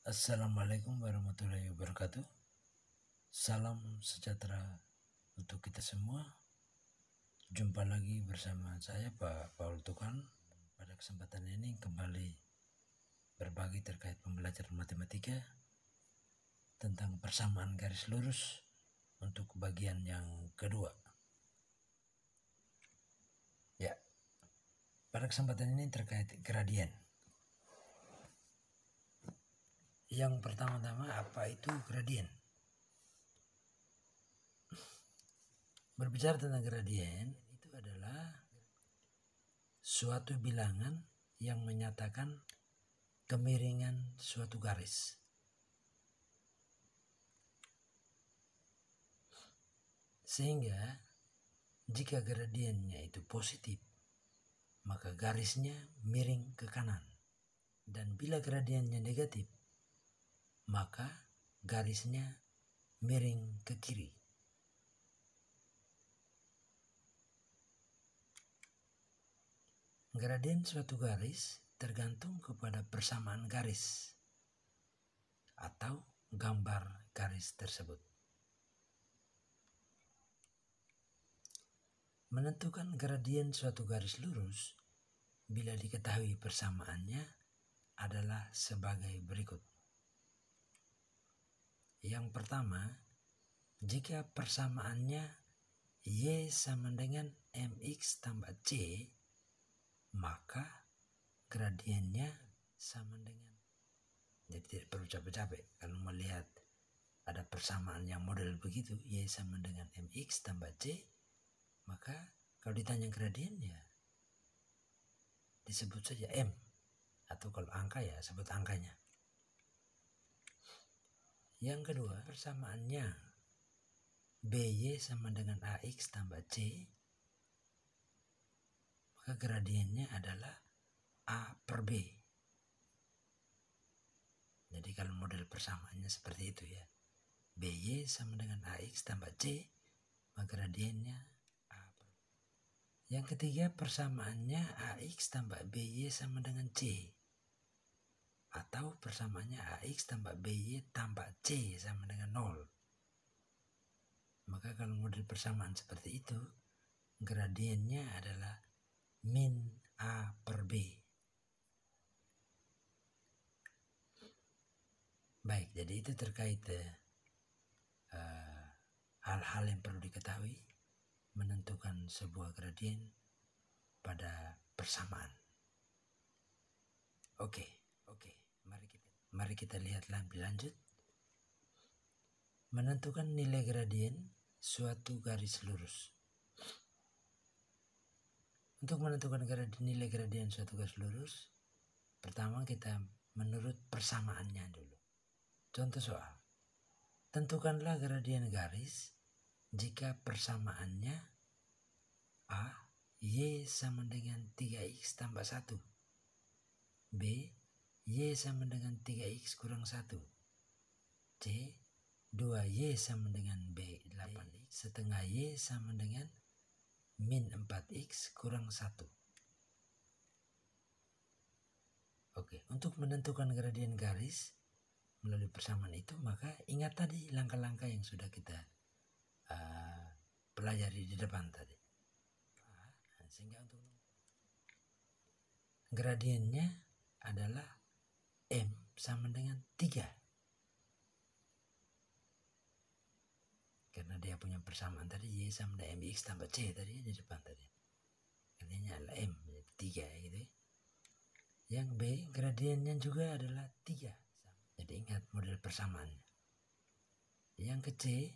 Assalamualaikum warahmatullahi wabarakatuh. Salam sejahtera untuk kita semua. Jumpa lagi bersama saya Pak Paul Tukan. Pada kesempatan ini kembali berbagi terkait pembelajaran matematika tentang persamaan garis lurus untuk bagian yang kedua. Ya, pada kesempatan ini terkait gradien. Yang pertama-tama, apa itu gradien? Berbicara tentang gradien, itu adalah suatu bilangan yang menyatakan kemiringan suatu garis. Sehingga jika gradiennya itu positif, maka garisnya miring ke kanan. Dan bila gradiennya negatif, maka garisnya miring ke kiri. Gradien suatu garis tergantung kepada persamaan garis atau gambar garis tersebut. Menentukan gradien suatu garis lurus bila diketahui persamaannya adalah sebagai berikut. Yang pertama, jika persamaannya Y sama dengan MX tambah C, maka gradiennya sama dengan, jadi tidak perlu capek-capek kalau melihat ada persamaan yang model begitu, Y sama dengan MX tambah C, maka kalau ditanya gradiennya disebut saja M, atau kalau angka ya sebut angkanya. Yang kedua, persamaannya BY sama dengan AX tambah C, maka gradiennya adalah A per B. Jadi kalau model persamaannya seperti itu ya, BY sama dengan AX tambah C, maka gradiennya A per B. Yang ketiga, persamaannya AX tambah BY sama dengan C, atau persamaannya AX tambah BY tambah C sama dengan 0. Maka kalau model persamaan seperti itu, gradiennya adalah min A per B. Baik, jadi itu terkait hal-hal yang perlu diketahui menentukan sebuah gradien pada persamaan. Oke. Mari kita lihat lebih lanjut. Menentukan nilai gradien suatu garis lurus. Untuk menentukan nilai gradien suatu garis lurus, pertama kita menurut persamaannya dulu. Contoh soal. Tentukanlah gradien garis jika persamaannya A, Y sama dengan 3X tambah 1. B, Y sama dengan 3X kurang 1. C, 2Y sama dengan B 8X setengah Y sama dengan min 4X kurang 1. Oke, untuk menentukan gradien garis melalui persamaan itu, maka ingat tadi langkah-langkah yang sudah kita pelajari di depan tadi. Sehingga untuk gradiennya adalah M sama dengan 3. Karena dia punya persamaan tadi Y sama dengan MX tambah C tadi di depan tadi. Gradiennya adalah M, 3 gitu ya. Yang B, gradiennya juga adalah 3. Jadi ingat model persamaannya. Yang ke C,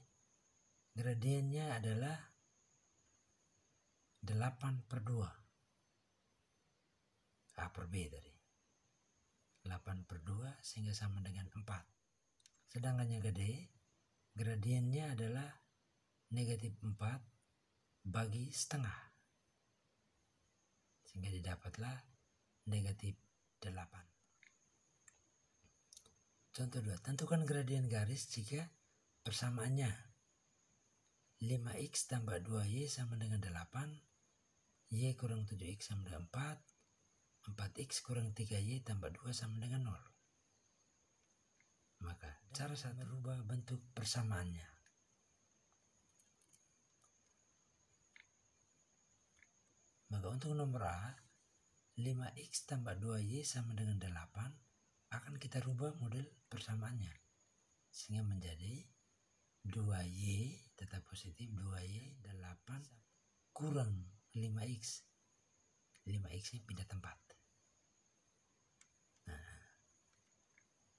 gradiennya adalah 8 per 2. A per B tadi. 8 per 2 sehingga sama dengan 4. Sedangkan yang ke D, gradiennya adalah negatif 4 bagi setengah. Sehingga didapatlah negatif 8. Contoh 2. Tentukan gradien garis jika persamaannya 5X tambah 2Y sama dengan 8, Y kurang 7X sama dengan 4, 4X kurang 3Y tambah 2 sama dengan 0. Maka cara satu merubah bentuk persamaannya. Maka untuk nomor A, 5x tambah 2y sama dengan 8 akan kita rubah model persamaannya. Sehingga menjadi 2y tetap positif, 2y 8 kurang 5x. 5x ini pindah tempat. Nah,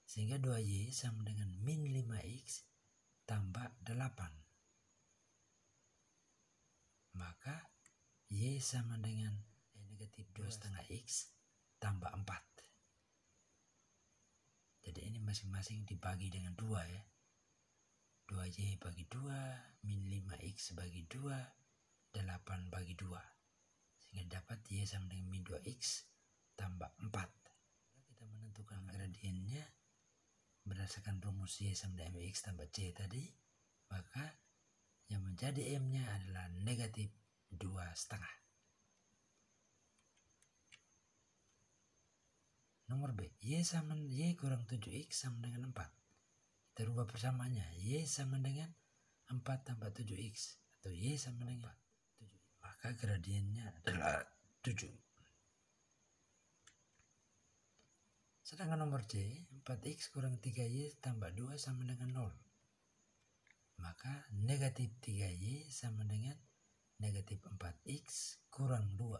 sehingga 2y sama dengan min 5x tambah 8. Maka y sama dengan negatif 2,5x tambah 4. Jadi ini masing-masing dibagi dengan 2 ya. 2y bagi 2, min 5x bagi 2, 8 bagi 2. Sehingga dapat y sama dengan min 2x tambah 4. Kita menentukan gradiennya berdasarkan rumus y sama dengan mx tambah c tadi. Maka yang menjadi m-nya adalah negatif 2,5. Nomor B, y kurang 7x sama dengan 4. Kita rubah persamaannya, y sama dengan 4 tambah 7x atau y sama dengan 7. Maka gradiennya adalah 7. Sedangkan nomor C, 4x kurang 3y tambah 2 sama dengan 0. Maka negatif 3y sama dengan negatif 4x kurang 2.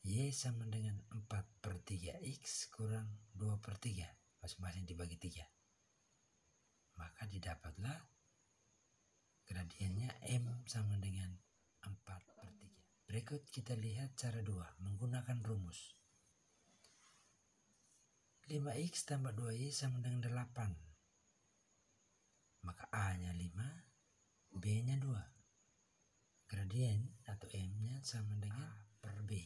Y sama dengan 4/3x kurang 2/3. Masing-masing dibagi 3. Maka didapatlah gradiennya M sama dengan 4/3. Berikut kita lihat cara 2 menggunakan rumus. 5x tambah 2y sama dengan 8. Maka A-nya 5, B-nya 2. Gradien atau M-nya sama dengan A per B.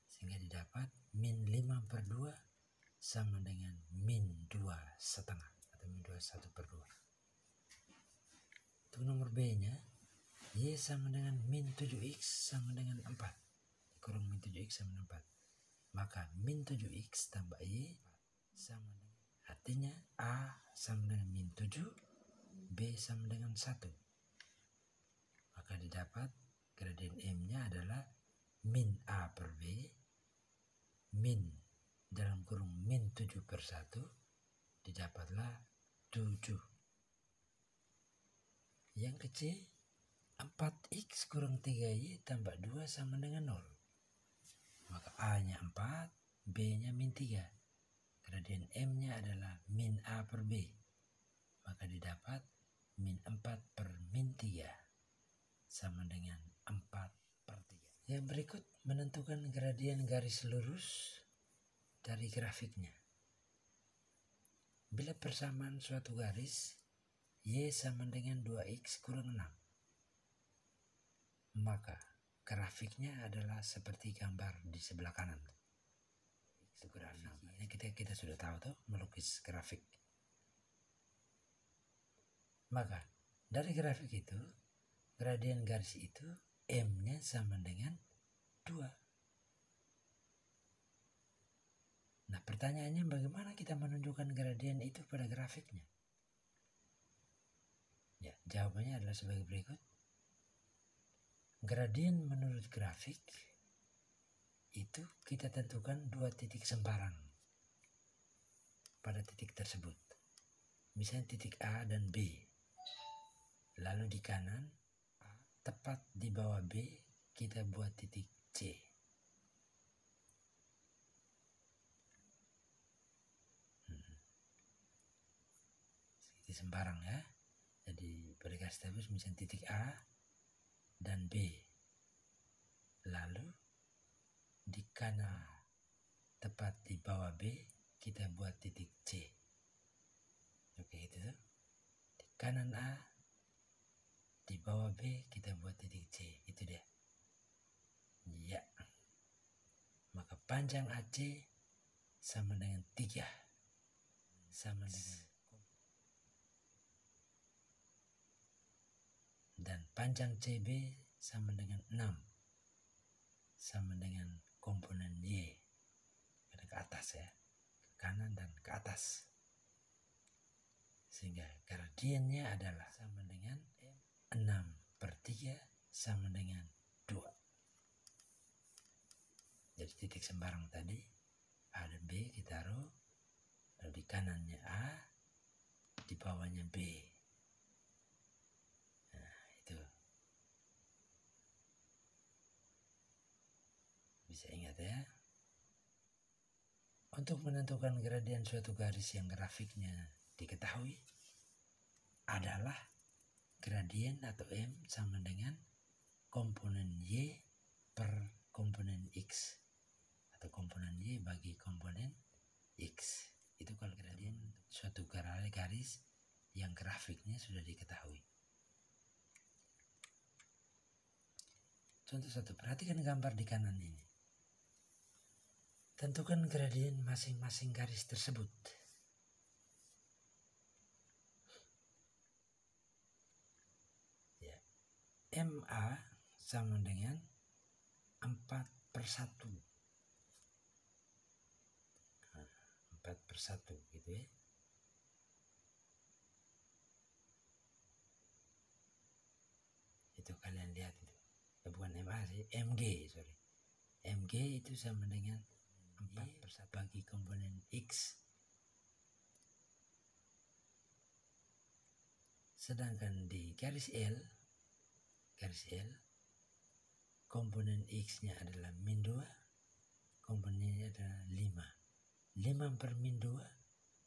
Sehingga didapat min 5/2 sama dengan min 2,5 atau min 21/2. Untuk nomor B-nya, y sama dengan min 7x sama dengan 4. Kurang min 7x sama dengan 4. Maka min 7x tambah y sama dengan, artinya A sama dengan min 7, B sama dengan 1. Maka didapat gradien M-nya adalah min A per B, min dalam kurung min 7/1, didapatlah 7. Yang ke C, 4x kurang 3y tambah 2 sama dengan 0. Maka A-nya 4, B-nya min 3. Gradien M-nya adalah min A per B. Maka didapat min 4 per min 3 sama dengan 4/3. Yang berikut menentukan gradien garis lurus dari grafiknya. Bila persamaan suatu garis y sama dengan 2x kurang 6, maka grafiknya adalah seperti gambar di sebelah kanan. Itu grafik. Ini kita sudah tahu tuh melukis grafik. Maka dari grafik itu, gradien garis itu M-nya sama dengan 2. Nah, pertanyaannya bagaimana kita menunjukkan gradien itu pada grafiknya? Ya, jawabannya adalah sebagai berikut. Gradien menurut grafik itu kita tentukan 2 titik sembarang pada titik tersebut. Misalnya titik A dan B. Lalu di kanan A, tepat di bawah B, kita buat titik C. Titik sembarang ya. Jadi pada garis tersebut misalnya titik A dan B. Lalu di kanan tepat di bawah B, kita buat titik C. Oke, itu tuh. Di kanan A, di bawah B, kita buat titik C. Itu dia. Ya. Maka panjang AC sama dengan 3. Sama dengan, dan panjang CB sama dengan 6. Sama dengan komponen Y. Ke atas ya. kanan dan ke atas. Sehingga gradiennya adalah sama dengan 6/3 sama dengan 2. Jadi titik sembarang tadi A dan B kita taruh, lalu di kanannya A, di bawahnya B. Nah, itu bisa ingat ya. Untuk menentukan gradien suatu garis yang grafiknya diketahui adalah gradien atau M sama dengan komponen Y per komponen X atau komponen Y bagi komponen X. Itu kalau gradien suatu garis yang grafiknya sudah diketahui. Contoh 1, perhatikan gambar di kanan ini. Tentukan gradien masing-masing garis tersebut. Ya. MA sama dengan 4/1. 4/1 gitu ya. Itu kalian lihat itu. Bukan MA sih, MG, sorry. MG itu sama dengan 4/1 bagi komponen X. Sedangkan di garis L, komponen X-nya adalah -2, komponennya adalah 5. 5/-2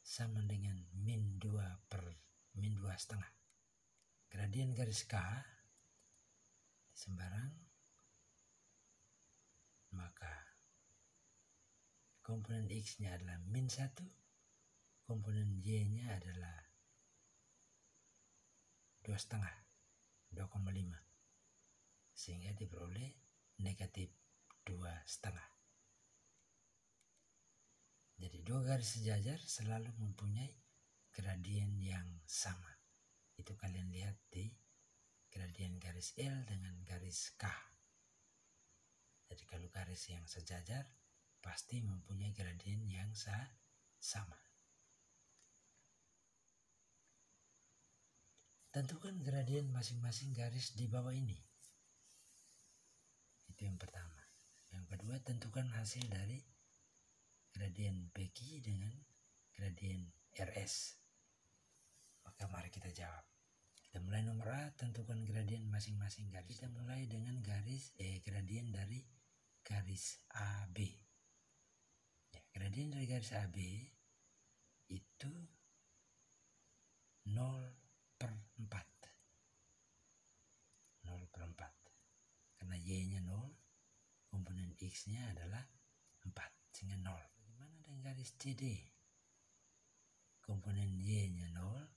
sama dengan -2/-2,5. Gradien garis K sembarang, maka komponen X-nya adalah -1, komponen Y-nya adalah 2,5, 2,5. Sehingga diperoleh -2,5. Jadi dua garis sejajar selalu mempunyai gradien yang sama. Itu kalian lihat di gradien garis L dengan garis K. Jadi kalau garis yang sejajar pasti mempunyai gradien yang sama. Tentukan gradien masing-masing garis di bawah ini. Itu yang pertama. Yang kedua, tentukan hasil dari gradien PQ dengan gradien RS. Maka mari kita jawab. Kita mulai nomor A, tentukan gradien masing-masing garis. Kita mulai dengan gradien dari garis AB. Ya, gradien dari garis AB itu 0/4. 0/4. Karena Y-nya 0, komponen X-nya adalah 4, sehingga 0. Bagaimana dengan garis CD? Komponen Y-nya 0,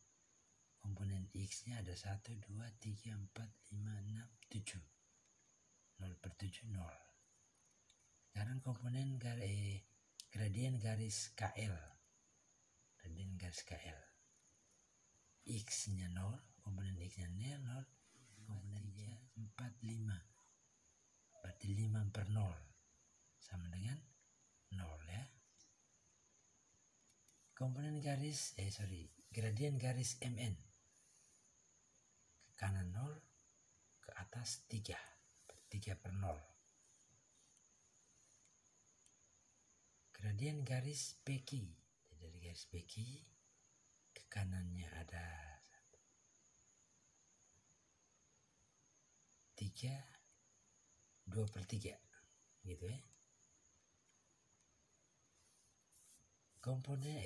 komponen X-nya ada 1, 2, 3, 4, 5, 6, 7. 0/7, 0. Sekarang komponen gradien garis KL. Gradien garis KL. X-nya 0, komponen X-nya 0, komponen Y-nya 4, 5. Berarti 5/0 sama dengan 0 ya. Komponen gradien garis MN. Ke kanan 0, ke atas 3. 3/0. Gradien garis PQ. Dari garis PQ ke kanannya ada 3, 2/3 gitu ya. Komponen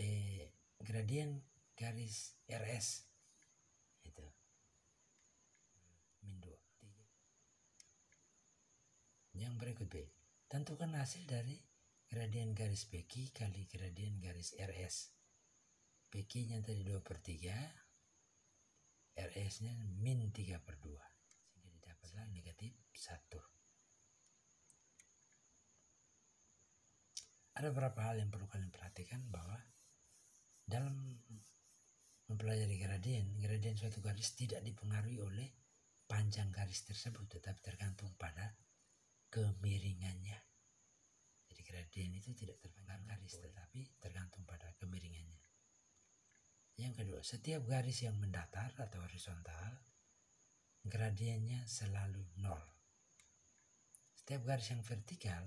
gradien garis RS itu -2. Yang berikut B, tentukan hasil dari gradien garis PQ kali gradien garis RS. PQ nya tadi 2/3, RS nya -3/2, sehingga didapatlah -1. Ada beberapa hal yang perlu kalian perhatikan bahwa dalam mempelajari gradien suatu garis tidak dipengaruhi oleh panjang garis tersebut, tetapi tergantung pada kemiringannya. Jadi gradien itu tidak terpengaruh garis, tetapi tergantung pada kemiringannya. Yang kedua, setiap garis yang mendatar atau horizontal, gradiennya selalu 0. Setiap garis yang vertikal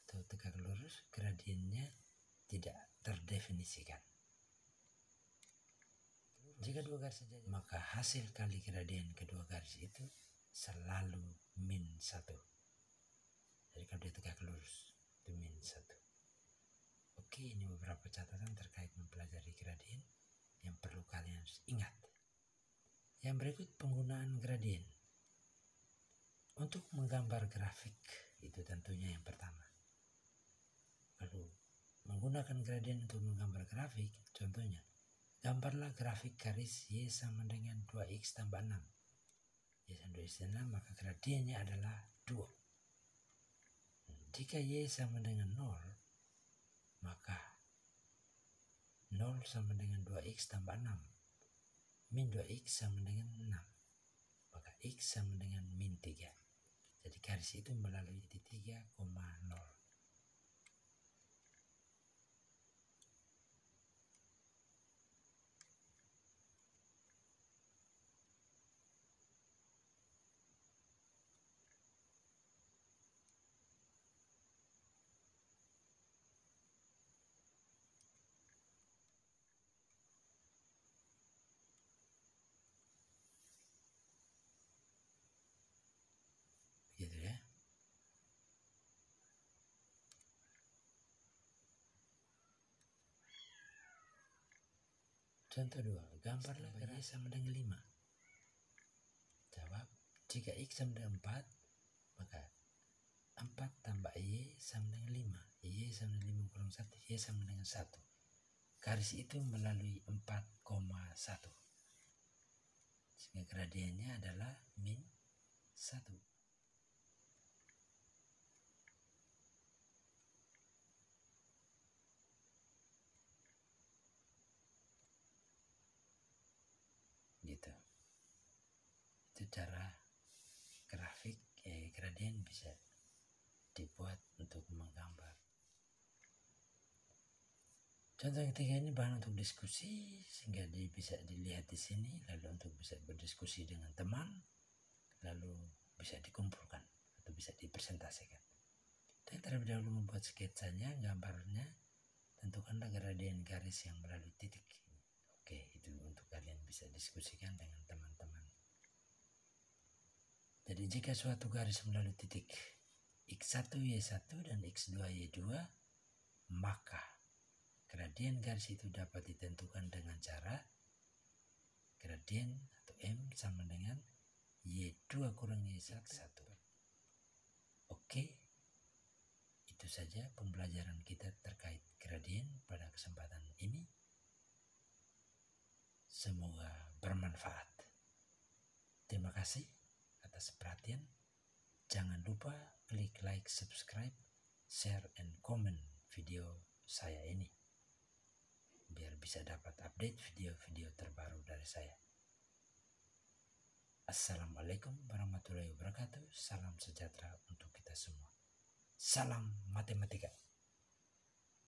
atau tegak lurus, gradiennya tidak terdefinisikan. Jika dua garis saja, maka hasil kali gradien kedua garis itu selalu -1. Jadi kalau dia tegak lurus, itu -1. Oke, ini beberapa catatan terkait mempelajari gradien yang perlu kalian ingat. Yang berikut penggunaan gradien. Untuk menggambar grafik, itu tentunya yang pertama. Lalu menggunakan gradien untuk menggambar grafik, contohnya, gambarlah grafik garis Y sama dengan 2X tambah 6. Y sama 2X tambah 6, maka gradiennya adalah 2. Jika Y sama dengan 0, maka 0 sama dengan 2X tambah 6. Min 2X sama dengan 6. Maka X sama dengan -3. Jadi garis itu melalui titik 3,0. Gitu ya. Contoh 2, gambarlah Y sama dengan 5. Jawab, jika X sama dengan 4, maka 4 tambah Y sama dengan 5. Y sama dengan 5 kurang 1, Y sama dengan 1. Garis itu melalui 4,1. Sehingga gradiennya adalah -1. Gitu. Itu cara grafik gradien bisa dibuat untuk menggambar. Contoh yang ketiga ini bahan untuk diskusi, sehingga bisa dilihat di sini, lalu untuk bisa berdiskusi dengan teman, lalu bisa dikumpulkan atau bisa dipresentasikan. Dan terlebih dahulu membuat sketsanya, gambarnya, tentukanlah gradien garis yang melalui titik. Oke, itu untuk kalian bisa diskusikan dengan teman-teman. Jadi jika suatu garis melalui titik X1, Y1 dan X2, Y2, maka gradien garis itu dapat ditentukan dengan cara gradien atau M sama dengan Y2 kurang Y1. Oke, itu saja pembelajaran kita terkait gradien pada kesempatan ini. Semoga bermanfaat. Terima kasih atas perhatian. Jangan lupa klik like, subscribe, share, and comment video saya ini, biar bisa dapat update video-video terbaru dari saya. Assalamualaikum warahmatullahi wabarakatuh. Salam sejahtera untuk kita semua. Salam matematika.